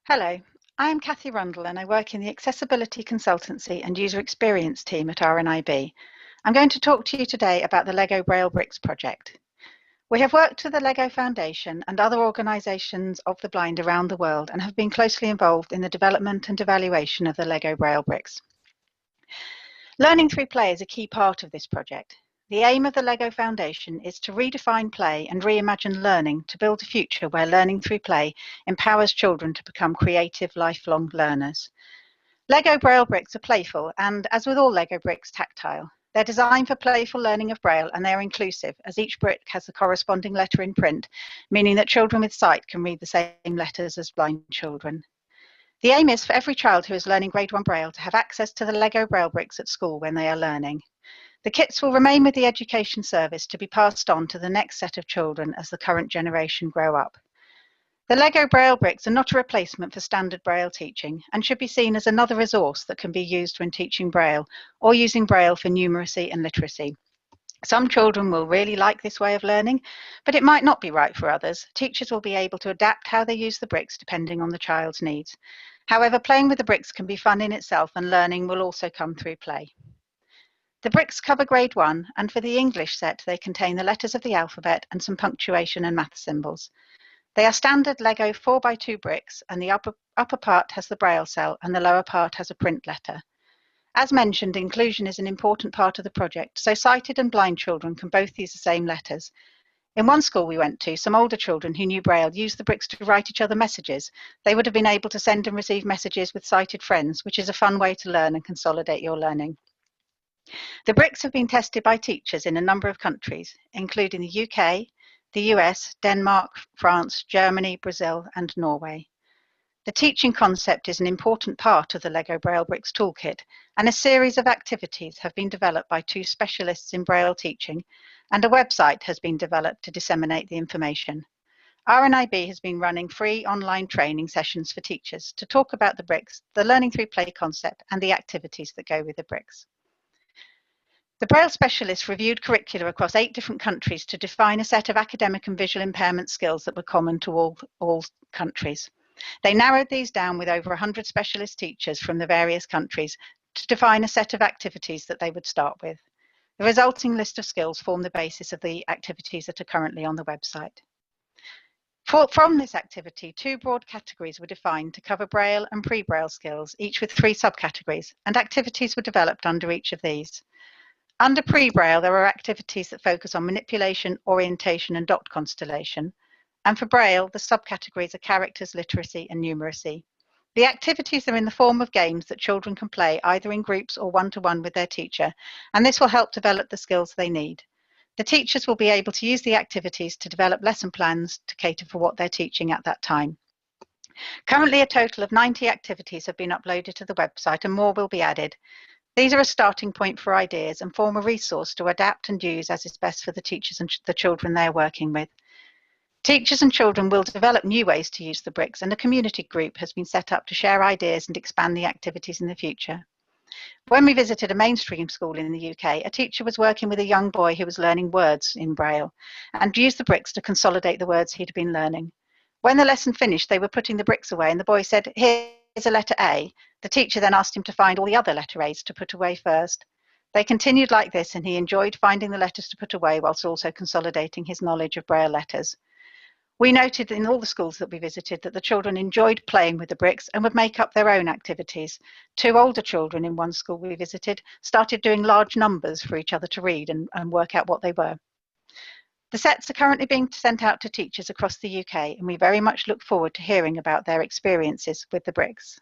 Hello, I am Cathy Rundle and I work in the Accessibility Consultancy and User Experience team at RNIB. I'm going to talk to you today about the LEGO Braille Bricks project. We have worked with the LEGO Foundation and other organisations of the blind around the world and have been closely involved in the development and evaluation of the LEGO Braille Bricks. Learning through play is a key part of this project. The aim of the LEGO Foundation is to redefine play and reimagine learning to build a future where learning through play empowers children to become creative, lifelong learners. LEGO Braille bricks are playful and, as with all LEGO bricks, tactile. They're designed for playful learning of Braille and they're inclusive, as each brick has a corresponding letter in print, meaning that children with sight can read the same letters as blind children. The aim is for every child who is learning Grade 1 Braille to have access to the LEGO Braille bricks at school when they are learning. The kits will remain with the Education Service to be passed on to the next set of children as the current generation grow up. The LEGO Braille bricks are not a replacement for standard Braille teaching and should be seen as another resource that can be used when teaching Braille or using Braille for numeracy and literacy. Some children will really like this way of learning, but it might not be right for others. Teachers will be able to adapt how they use the bricks depending on the child's needs. However, playing with the bricks can be fun in itself and learning will also come through play. The bricks cover Grade 1, and for the English set, they contain the letters of the alphabet and some punctuation and math symbols. They are standard LEGO 4x2 bricks, and the upper part has the Braille cell and the lower part has a print letter. As mentioned, inclusion is an important part of the project, so sighted and blind children can both use the same letters. In one school we went to, some older children who knew Braille used the bricks to write each other messages. They would have been able to send and receive messages with sighted friends, which is a fun way to learn and consolidate your learning. The bricks have been tested by teachers in a number of countries, including the UK, the US, Denmark, France, Germany, Brazil, and Norway. The teaching concept is an important part of the LEGO Braille Bricks toolkit, and a series of activities have been developed by two specialists in Braille teaching, and a website has been developed to disseminate the information. RNIB has been running free online training sessions for teachers to talk about the bricks, the learning through play concept, and the activities that go with the bricks. The Braille specialists reviewed curricula across 8 different countries to define a set of academic and visual impairment skills that were common to all countries. They narrowed these down with over 100 specialist teachers from the various countries to define a set of activities that they would start with. The resulting list of skills form the basis of the activities that are currently on the website. From this activity, 2 broad categories were defined to cover Braille and pre-Braille skills, each with 3 subcategories, and activities were developed under each of these. Under pre-Braille, there are activities that focus on manipulation, orientation, and dot constellation. And for Braille, the subcategories are characters, literacy, and numeracy. The activities are in the form of games that children can play either in groups or one-to-one with their teacher, and this will help develop the skills they need. The teachers will be able to use the activities to develop lesson plans to cater for what they're teaching at that time. Currently, a total of 90 activities have been uploaded to the website and more will be added. These are a starting point for ideas and form a resource to adapt and use as is best for the teachers and the children they're working with. Teachers and children will develop new ways to use the bricks, and a community group has been set up to share ideas and expand the activities in the future. When we visited a mainstream school in the UK, a teacher was working with a young boy who was learning words in Braille and used the bricks to consolidate the words he'd been learning. When the lesson finished, they were putting the bricks away and the boy said, "Here's a letter A." The teacher then asked him to find all the other letter A's to put away first. They continued like this and he enjoyed finding the letters to put away whilst also consolidating his knowledge of Braille letters. We noted in all the schools that we visited that the children enjoyed playing with the bricks and would make up their own activities. 2 older children in one school we visited started doing large numbers for each other to read and work out what they were. The sets are currently being sent out to teachers across the UK and we very much look forward to hearing about their experiences with the bricks.